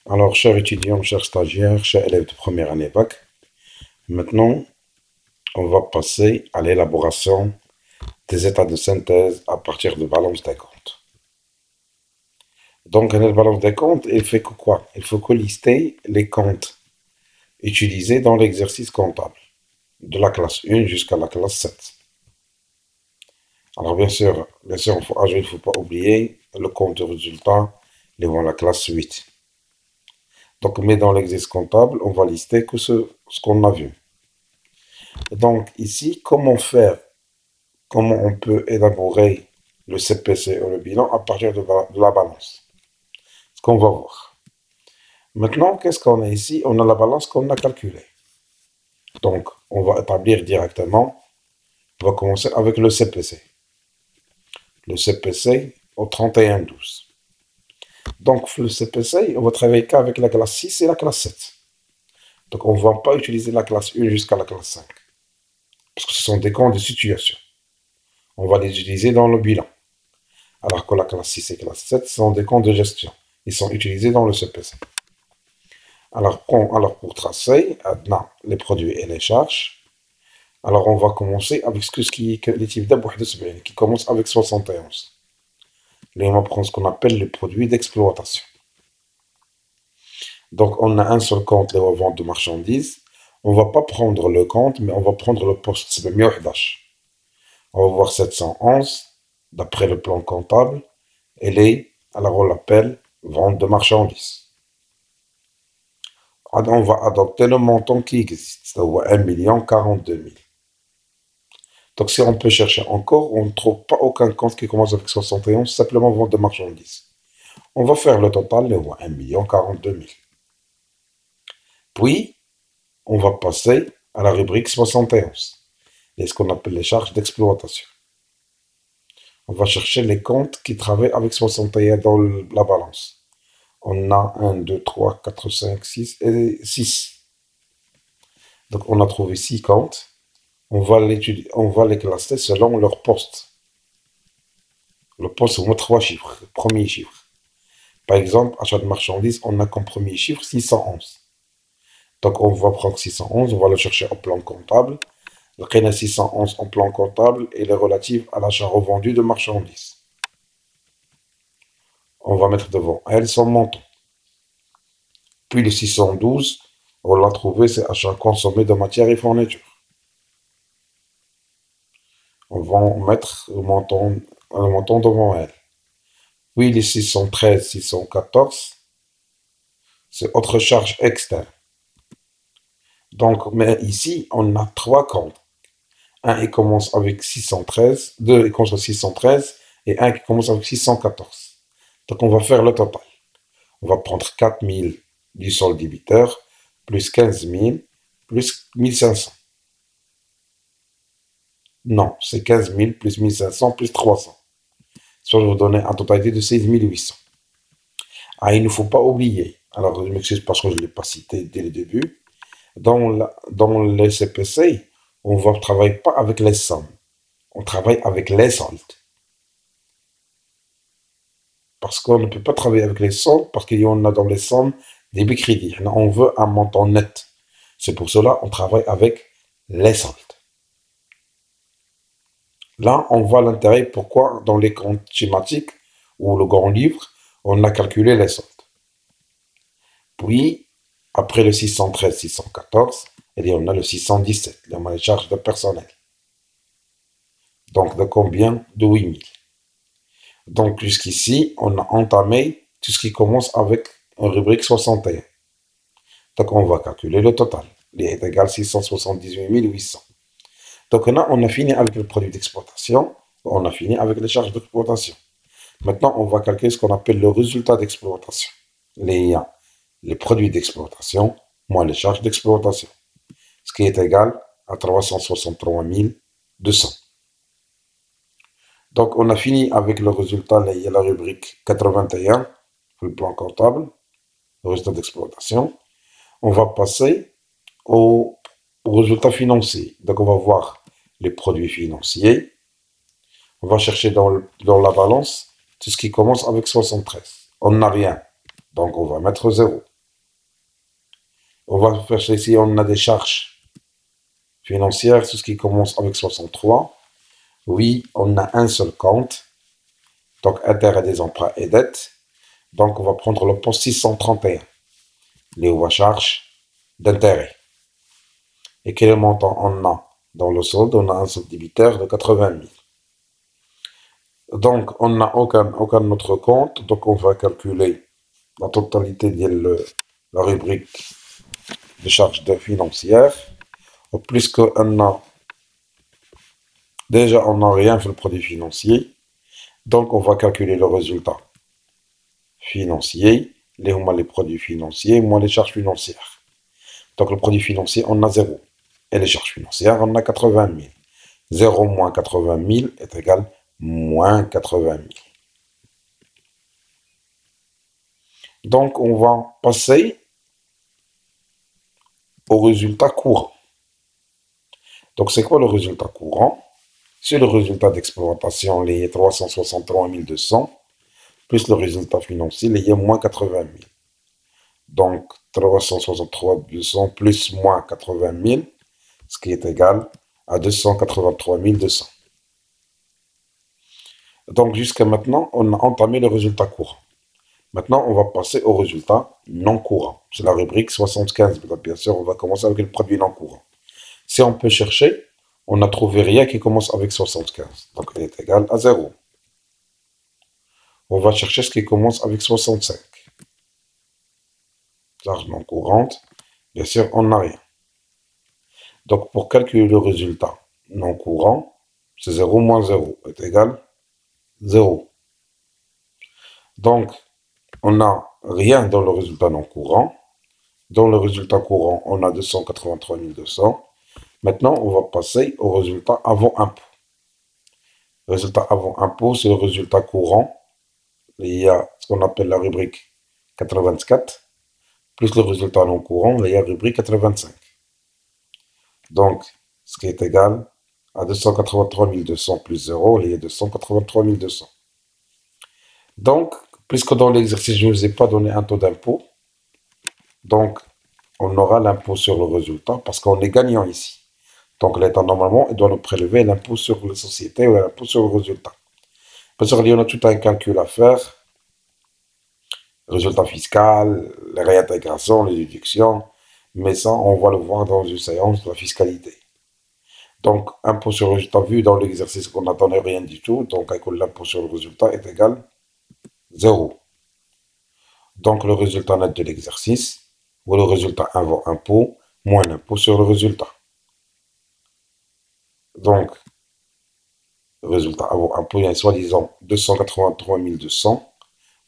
Alors, chers étudiants, chers stagiaires, chers élèves de première année bac, maintenant, on va passer à l'élaboration des états de synthèse à partir de balance des comptes. Donc, la balance des comptes, il fait que quoi? Il faut que lister les comptes utilisés dans l'exercice comptable, de la classe 1 jusqu'à la classe 7. Alors, il ne faut pas oublier le compte de résultat, devant la classe 8. Donc, mais dans l'exercice comptable, on va lister que ce qu'on a vu. Donc, ici, comment on peut élaborer le CPC ou le bilan à partir de la balance? Ce qu'on va voir. Maintenant, qu'est-ce qu'on a ici? On a la balance qu'on a calculée. Donc, on va établir directement, on va commencer avec le CPC. Le CPC au 31-12. Donc, le CPC, on va travailler qu'avec la classe 6 et la classe 7. Donc, on ne va pas utiliser la classe 1 jusqu'à la classe 5. Parce que ce sont des comptes de situation. On va les utiliser dans le bilan. Alors que la classe 6 et la classe 7 sont des comptes de gestion. Ils sont utilisés dans le CPC. Alors pour tracer les produits et les charges, alors on va commencer avec les types d'abord qui commencent avec 71. Là, on va prendre ce qu'on appelle les produits d'exploitation. Donc, on a un seul compte, la vente de marchandises. On ne va pas prendre le compte, mais on va prendre le poste 711. On va voir 711, d'après le plan comptable. Alors on l'appelle vente de marchandises. On va adopter le montant qui existe, c'est-à-dire 1 042 000. Donc si on peut chercher encore, on ne trouve pas aucun compte qui commence avec 71, simplement vente de marchandises. On va faire le total, le 1 042 000. Puis, on va passer à la rubrique 71, et ce qu'on appelle les charges d'exploitation. On va chercher les comptes qui travaillent avec 61 dans la balance. On a 1, 2, 3, 4, 5, 6 et 6. Donc on a trouvé 6 comptes. On va les classer selon leur poste. Le poste, on a 3 chiffres. Premier chiffre. Par exemple, achat de marchandises, on a comme premier chiffre 611. Donc on va prendre 611, on va le chercher en plan comptable. Le 611 en plan comptable et les relatives à l'achat revendu de marchandises. On va mettre devant elle son montant. Puis le 612, on l'a trouvé, c'est achat consommé de matières et fournitures. On va mettre le montant devant elle. Puis les 613, 614, c'est autre charge externe. Donc, mais ici, on a 3 comptes. Un, il commence avec 613, 2, il commence avec 613, et un qui commence avec 614. Donc, on va faire le total. On va prendre 4 000 du solde débiteur, plus 15 000, plus 1500. Non, c'est 15 000 plus 1500 plus 300. Ça va vous donner un totalité de 16 800. Ah, il ne faut pas oublier, alors je m'excuse parce que je ne l'ai pas cité dès le début, dans les CPC, on ne travaille pas avec les sommes, on travaille avec les soldes. Parce qu'on ne peut pas travailler avec les soldes, parce qu'il y en a dans les sommes débit crédit. On veut un montant net. C'est pour cela qu'on travaille avec les soldes. Là, on voit l'intérêt pourquoi dans les comptes schématiques ou le grand livre, on a calculé les soldes. Puis, après le 613, 614, et on a le 617, les charges de personnel. Donc, de combien? De 8000. Donc, jusqu'ici, on a entamé tout ce qui commence avec une rubrique 61. Donc, on va calculer le total. Il est égal à 678 800. Donc, là, on a fini avec le produit d'exploitation. On a fini avec les charges d'exploitation. Maintenant, on va calculer ce qu'on appelle le résultat d'exploitation. Les produits d'exploitation moins les charges d'exploitation. Ce qui est égal à 363 200. Donc, on a fini avec le résultat, il y a la rubrique 81, le plan comptable, le résultat d'exploitation. On va passer au résultat financier. Donc, on va voir les produits financiers. On va chercher dans la balance tout ce qui commence avec 73. On n'a rien, donc on va mettre 0. On va chercher si on a des charges financières, tout ce qui commence avec 63. Oui, on a un seul compte, donc intérêt des emprunts et dettes. Donc on va prendre le poste 631, les charges d'intérêt. Et quel montant on a dans le solde? On a un solde débiteur de 80 000. Donc on n'a aucun autre compte, donc on va calculer la totalité de la rubrique de charges financières. Plus qu'on a déjà on n'a rien fait le produit financier, donc on va calculer le résultat financier, les produits financiers moins les charges financières. Donc le produit financier on a 0 et les charges financières on a 80 000. 0 moins 80 000 est égal à moins 80 000. Donc on va passer au résultat courant. Donc c'est quoi le résultat courant? C'est le résultat d'exploitation, les 363 200, plus le résultat financier, les moins 80 000. Donc 363 200 plus moins 80 000, ce qui est égal à 283 200. Donc jusqu'à maintenant, on a entamé le résultat courant. Maintenant, on va passer au résultat non courant. C'est la rubrique 75. Bien sûr, on va commencer avec le produit non courant. Si on peut chercher, on n'a trouvé rien qui commence avec 75. Donc, elle est égale à 0. On va chercher ce qui commence avec 65. Charge non courante, bien sûr, on n'a rien. Donc, pour calculer le résultat non courant, c'est 0 moins 0 est égal à 0. Donc, on n'a rien dans le résultat non courant. Dans le résultat courant, on a 283 200. Maintenant, on va passer au résultat avant impôt. Le résultat avant impôt, c'est le résultat courant. Il y a ce qu'on appelle la rubrique 84, plus le résultat non courant, il y a la rubrique 85. Donc, ce qui est égal à 283 200 plus 0, il y a 283 200. Donc, puisque dans l'exercice, je ne vous ai pas donné un taux d'impôt, donc on aura l'impôt sur le résultat parce qu'on est gagnant ici. Donc l'État, normalement, il doit nous prélever l'impôt sur les sociétés ou l'impôt sur le résultat. Bien sûr, il y en a tout un calcul à faire. Le résultat fiscal, les réintégrations, les déductions. Mais ça, on va le voir dans une séance de la fiscalité. Donc, impôt sur le résultat, vu dans l'exercice qu'on n'attendait rien du tout, donc l'impôt sur le résultat est égal à 0. Donc, le résultat net de l'exercice, ou le résultat avant impôt, moins l'impôt sur le résultat. Donc, le résultat avant impôt, il y a soi-disant 283 200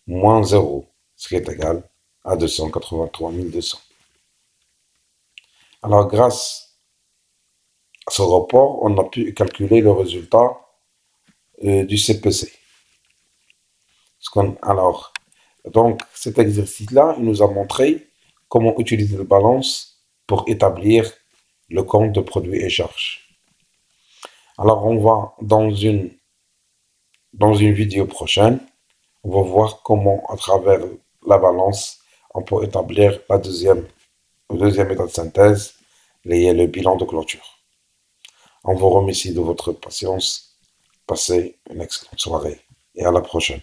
moins 0, ce qui est égal à 283 200. Alors, grâce à ce rapport, on a pu calculer le résultat du CPC. Alors, donc, cet exercice-là, il nous a montré comment utiliser la balance pour établir le compte de produits et charges. Alors, on va dans une vidéo prochaine, on va voir comment, à travers la balance, on peut établir le deuxième état de synthèse, le bilan de clôture. On vous remercie de votre patience. Passez une excellente soirée et à la prochaine.